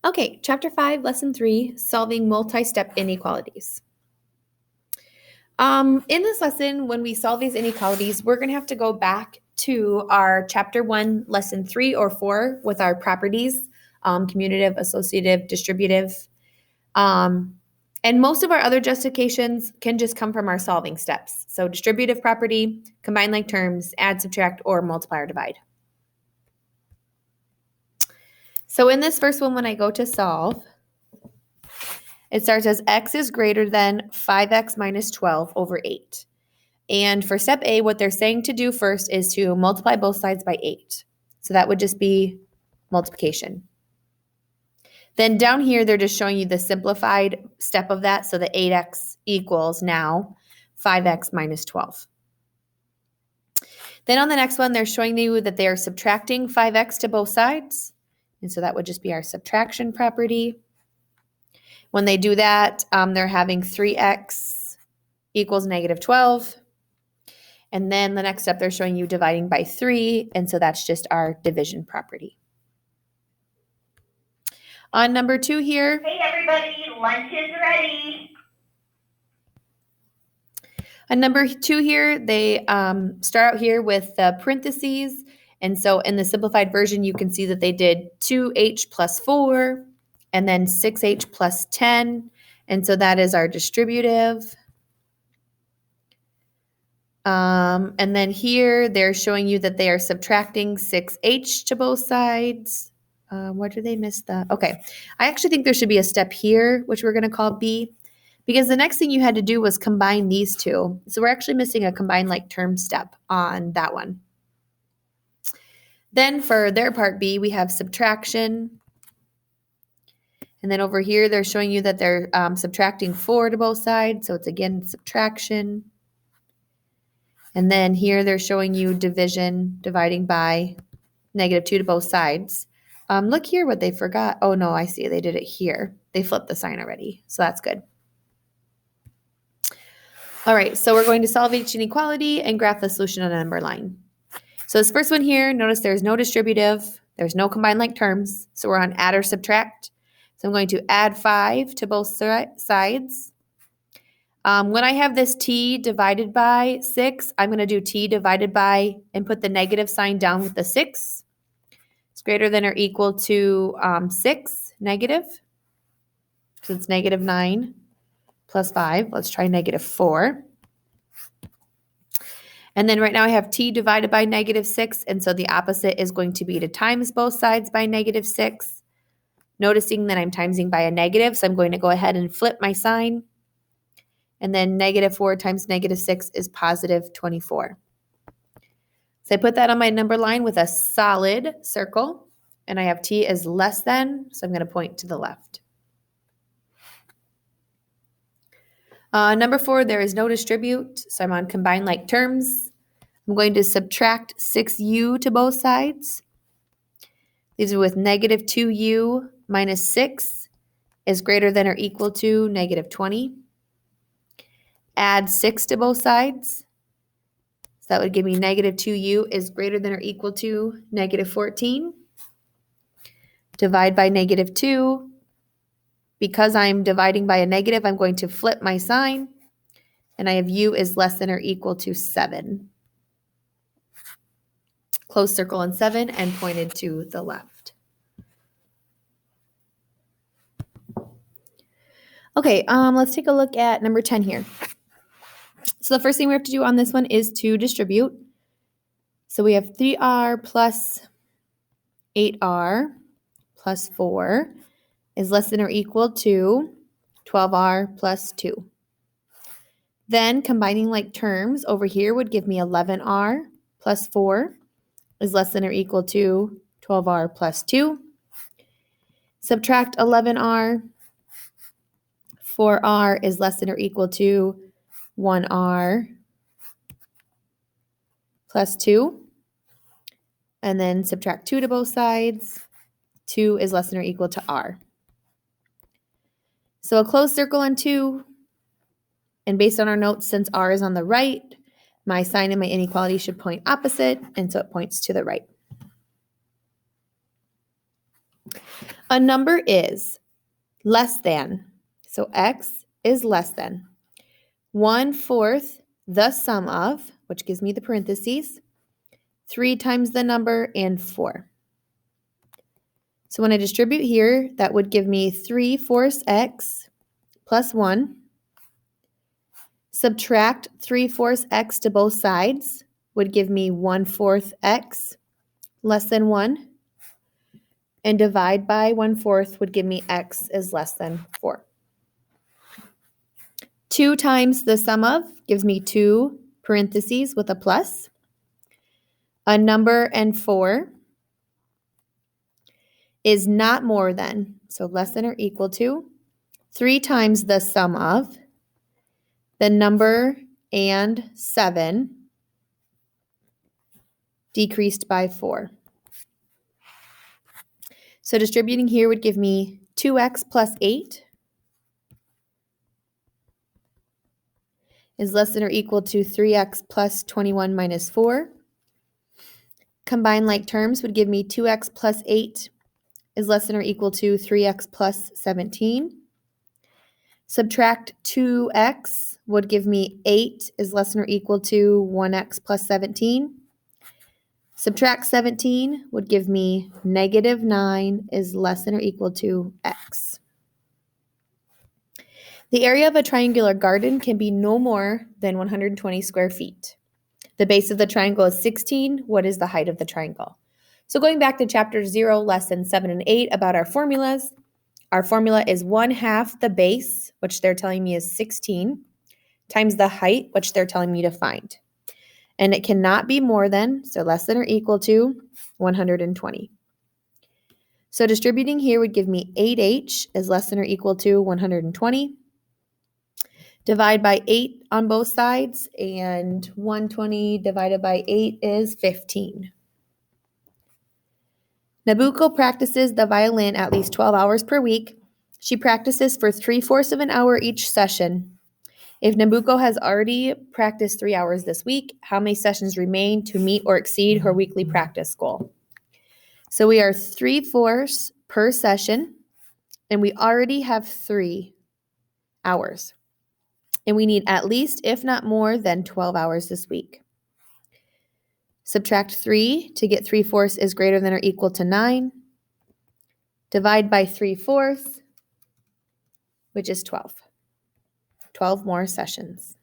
Okay, Chapter 5, Lesson 3, Solving Multi-Step Inequalities. In this lesson, when we solve these inequalities, we're going to have to go back to our Chapter 1, Lesson 3 or 4 with our properties, commutative, associative, distributive. And most of our other justifications can just come from our solving steps. So distributive property, combine like terms, add, subtract, or multiply or divide. So in this first one, when I go to solve, it starts as x is greater than 5x minus 12 over 8. And for step A, what they're saying to do first is to multiply both sides by 8. So that would just be multiplication. Then down here, they're just showing you the simplified step of that. So the 8x equals now 5x minus 12. Then on the next one, they're showing you that they are subtracting 5x to both sides. And so that would just be our subtraction property. When they do that, they're having 3x equals negative 12. And then the next step, they're showing you dividing by 3. And so that's just our division property. On number 2 here. Hey everybody, lunch is ready. On number 2 here, they start out here with the parentheses. And so in the simplified version, you can see that they did 2h plus 4 and then 6h plus 10. And so that is our distributive. And then here, they're showing you that they are subtracting 6h to both sides. Where did they miss that? Okay, I actually think there should be a step here, which we're going to call B, because the next thing you had to do was combine these two. So we're actually missing a combine like term step on that one. Then for their part B, we have subtraction. And then over here, they're showing you that they're subtracting 4 to both sides. So it's again subtraction. And then here they're showing you division, dividing by negative 2 to both sides. Look here what they forgot. Oh, no, I see. They did it here. They flipped the sign already. So that's good. All right, so we're going to solve each inequality and graph the solution on a number line. So this first one here, notice there's no distributive. There's no combined like terms. So we're on add or subtract. So I'm going to add 5 to both sides. When I have this t divided by 6, I'm going to do t divided by and put the negative sign down with the 6. It's greater than or equal to 6, negative. So it's negative 9 plus 5. Let's try negative 4. And then right now I have t divided by negative 6, and so the opposite is going to be to times both sides by negative 6. Noticing that I'm timesing by a negative, so I'm going to go ahead and flip my sign. And then negative 4 times negative 6 is positive 24. So I put that on my number line with a solid circle, and I have t as less than, so I'm going to point to the left. Number 4, there is no distribute, so I'm on combine like terms. I'm going to subtract 6u to both sides. These are with negative 2u minus 6 is greater than or equal to negative 20. Add 6 to both sides. So that would give me negative 2u is greater than or equal to negative 14. Divide by negative 2. Because I'm dividing by a negative, I'm going to flip my sign. And I have u is less than or equal to 7. Close circle on 7 and pointed to the left. Okay, let's take a look at number 10 here. So the first thing we have to do on this one is to distribute. So we have 3r plus 8r plus 4 is less than or equal to 12r plus 2. Then combining like terms over here would give me 11r plus 4 is less than or equal to 12r plus 2. Subtract 11r. 4r is less than or equal to 1r plus 2. And then subtract 2 to both sides. 2 is less than or equal to r. So a closed circle on 2. And based on our notes, since r is on the right, my sign and my inequality should point opposite, and so it points to the right. A number is less than, so x is less than 1/4 the sum of, which gives me the parentheses, 3 times the number and 4. So when I distribute here, that would give me 3/4 x plus 1. Subtract 3/4 x to both sides would give me 1/4 x less than 1. And divide by 1/4 would give me x is less than 4. 2 times the sum of gives me 2 parentheses with a plus. A number and 4 is not more than, so less than or equal to, 3 times the sum of the number and 7 decreased by 4. So distributing here would give me 2x plus 8 is less than or equal to 3x plus 21 minus 4. Combine like terms would give me 2x plus 8 is less than or equal to 3x plus 17. Subtract 2x would give me 8 is less than or equal to 1x plus 17. Subtract 17 would give me negative 9 is less than or equal to x. The area of a triangular garden can be no more than 120 square feet. The base of the triangle is 16. What is the height of the triangle? So going back to chapter 0, lessons 7 and 8 about our formulas, our formula is 1/2 the base, which they're telling me is 16, times the height, which they're telling me to find. And it cannot be more than, so less than or equal to, 120. So distributing here would give me 8h is less than or equal to 120. Divide by 8 on both sides, and 120 divided by 8 is 15. Nabucco practices the violin at least 12 hours per week. She practices for 3/4 of an hour each session. If Nabucco has already practiced 3 hours this week, how many sessions remain to meet or exceed her weekly practice goal? So we are 3/4 per session, and we already have 3 hours. And we need at least, if not more than 12 hours this week. Subtract 3 to get 3/4 is greater than or equal to 9. Divide by 3/4, which is 12. 12 more sessions.